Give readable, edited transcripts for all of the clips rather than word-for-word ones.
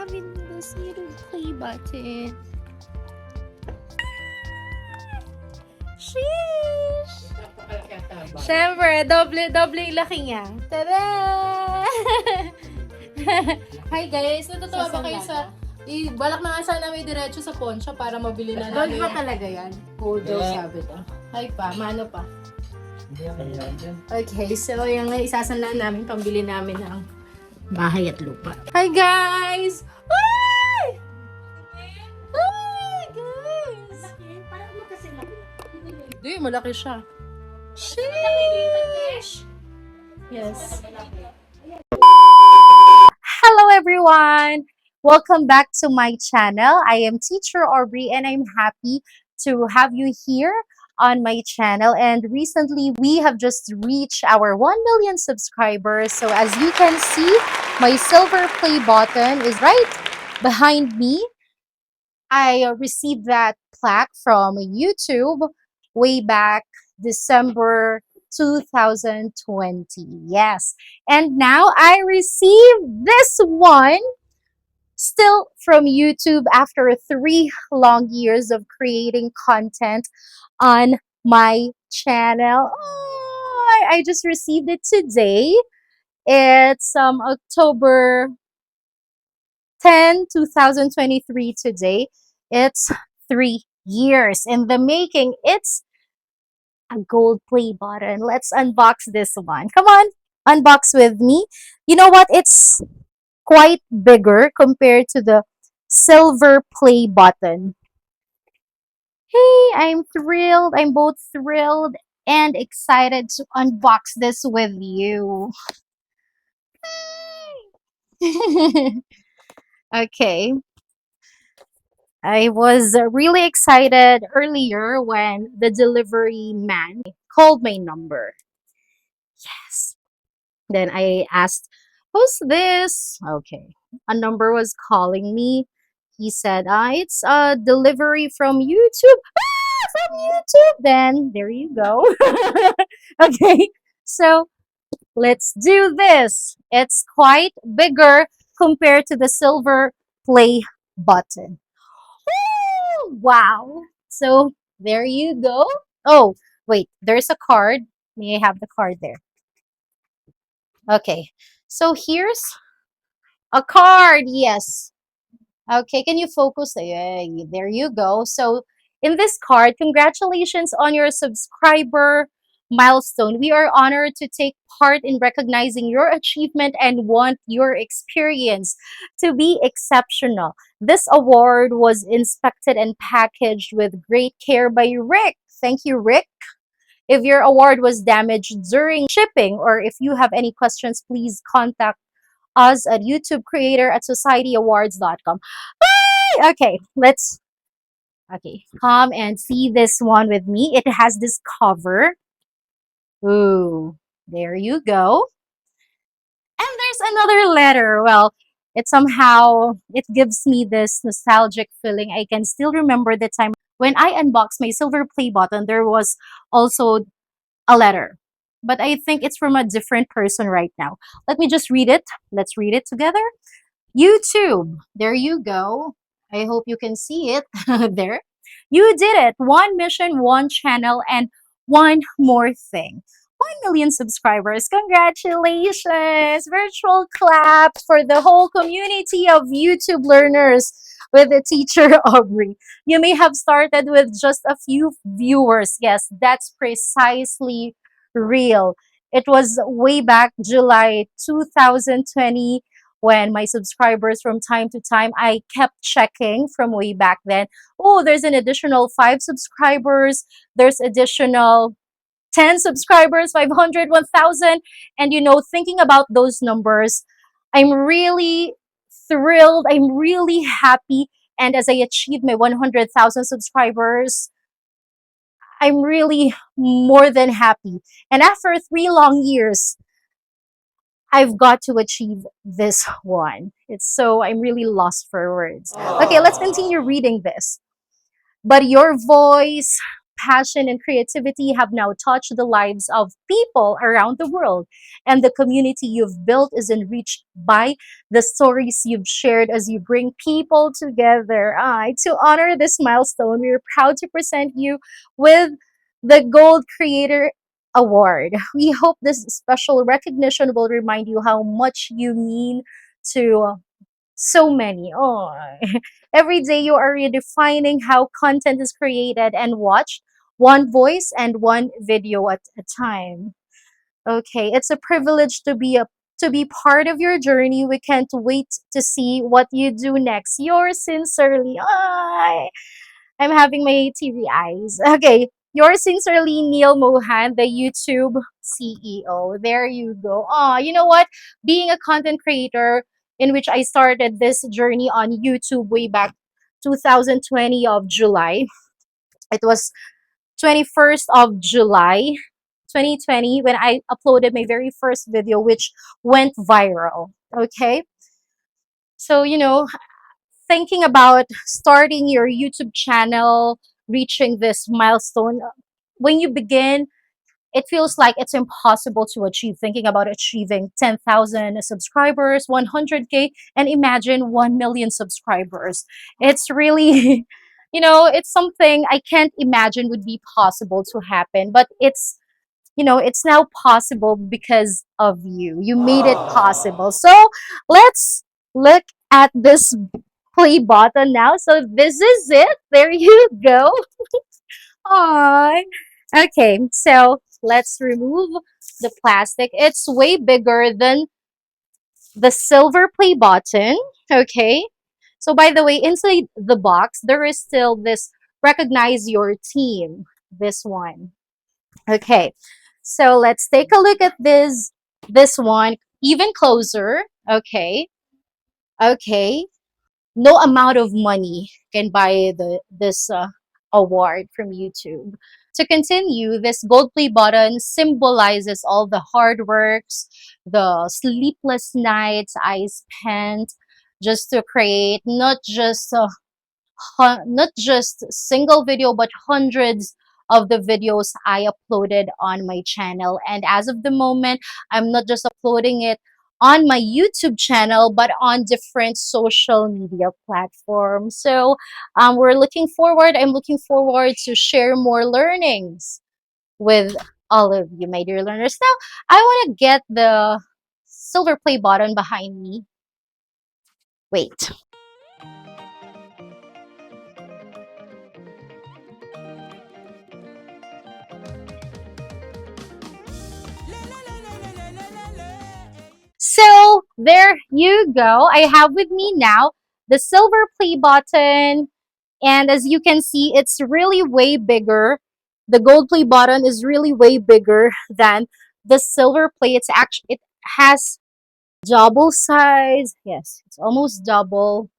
namin the zero play button. Sheesh! Siyempre, doble yung laki niya. Tada! Hi guys, natutuwa ba kayo sa... balak na nga sana may diretso sa pawn shop para mabili na namin. Gold ba talaga yan? Gold daw sabi to. Hi pa, mano pa. Okay, so yung isasanlaan namin, pambili namin ng bahay at lupa. Hi guys! Hi! Hi guys! Hindi, malaki siya. Sheesh! Yes. Hello everyone! Welcome back to my channel. I am Teacher Aubrey and I'm happy to have you here on my channel. And recently, we have just reached our 1 million subscribers. So as you can see, my silver play button is right behind me. I received that plaque from YouTube way back December 2020. Yes. And now I received this one still from YouTube after 3 long years of creating content on my channel. Oh, I just received it today. It's October 10, 2023 today. It's 3 years in the making. It's a gold play button. Let's unbox this one. Come on, unbox with me. You know what? It's quite bigger compared to the silver play button. Hey, I'm thrilled. I'm both thrilled and excited to unbox this with you. Okay. I was really excited earlier when the delivery man called my number. Yes. Then I asked, who's this? Okay. A number was calling me. He said, it's a delivery from YouTube. Ah, from YouTube. Then there you go. Okay. So let's do this. It's quite bigger compared to the silver play button. Woo! Wow. So there you go. Oh, wait. There's a card. May I have the card there? Okay, so here's a card. Yes. Okay, can you focus? Yeah, there you go. So in this card, congratulations on your subscriber milestone. We are honored to take part in recognizing your achievement and want your experience to be exceptional. This award was inspected and packaged with great care by Rick. Thank you, Rick. If your award was damaged during shipping or if you have any questions, please contact us at youtubecreator@societyawards.com. Okay, come and see this one with me. It has this cover. Ooh, there you go. And there's another letter. Well, it gives me this nostalgic feeling. I can still remember the time when I unboxed my silver play button. There was also a letter, but I think it's from a different person right now. Let me just read it. Let's read it together. YouTube, there you go. I hope you can see it there. You did it. One mission, one channel, and one more thing. 1 million subscribers. Congratulations. Virtual clap for the whole community of YouTube learners with the teacher Aubrey. You may have started with just a few viewers. Yes, that's precisely real. It was way back July 2020 when my subscribers from time to time, I kept checking from way back then. Oh, there's an additional 5 subscribers. There's additional 10 subscribers, 500, 1,000. And, thinking about those numbers, I'm really thrilled. I'm really happy. And as I achieve my 100,000 subscribers, I'm really more than happy. And after 3 long years, I've got to achieve this one. I'm really lost for words. Okay, let's continue reading this. But your voice, passion and creativity have now touched the lives of people around the world. And the community you've built is enriched by the stories you've shared as you bring people together. To honor this milestone, we're proud to present you with the Gold Creator Award. We hope this special recognition will remind you how much you mean to so many. Oh, every day you are redefining how content is created and watched, one voice and one video at a time. Okay, it's a privilege to be part of your journey. We can't wait to see what you do next. Yours sincerely. I'm having my teary eyes. Okay, yours sincerely, Neil Mohan, the YouTube CEO. There you go. You know what? Being a content creator, in which I started this journey on YouTube way back 2020 of July. It was 21st of July 2020 when I uploaded my very first video, which went viral. Okay, so thinking about starting your YouTube channel, reaching this milestone, when you begin, it feels like it's impossible to achieve. Thinking about achieving 10,000 subscribers, 100K, and imagine 1 million subscribers. It's really, it's something I can't imagine would be possible to happen, but it's now possible because of you. You made it possible. So let's look at this play button now. So this is it. There you go. Aww. Okay, so let's remove the plastic. It's way bigger than the silver play button. Okay. So by the way, inside the box, there is still this recognize your team. This one. Okay. So let's take a look at this one even closer. Okay. Okay. No amount of money can buy this award from YouTube. To continue, this gold play button symbolizes all the hard works, the sleepless nights I spent just to create not just single video but hundreds of the videos I uploaded on my channel. And as of the moment, I'm not just uploading it on my YouTube channel but on different social media platforms. So I'm looking forward to share more learnings with all of you, my dear learners. Now I want to get the silver play button behind me. Wait. So there you go. I have with me now the silver play button. And as you can see, it's really way bigger. The gold play button is really way bigger than the silver play. It has double size. Yes, it's almost double.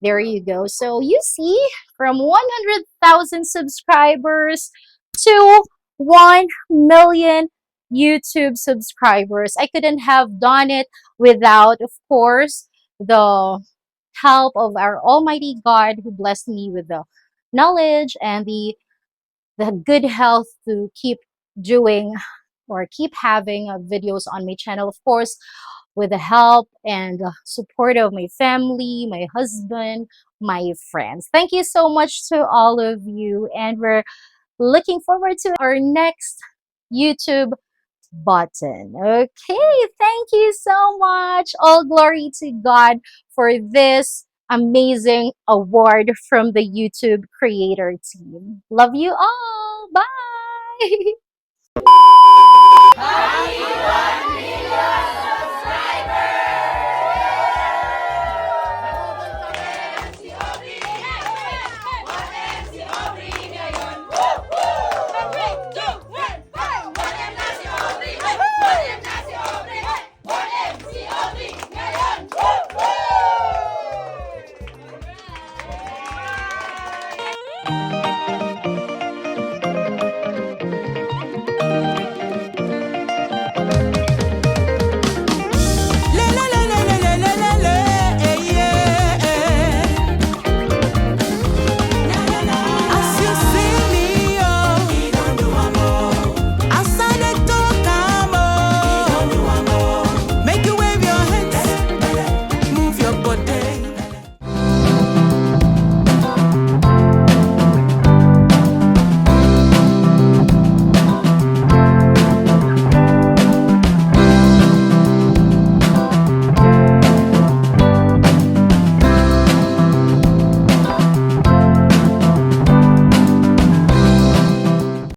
There you go. So you see, from 100,000 subscribers to 1 million YouTube subscribers. I couldn't have done it without, of course, the help of our Almighty God who blessed me with the knowledge and the good health to keep doing or keep having videos on my channel. Of course, with the help and support of my family, my husband, my friends. Thank you so much to all of you. And we're looking forward to our next YouTube button. Okay, thank you so much. All glory to God for this amazing award from the YouTube creator team. Love you all. Bye.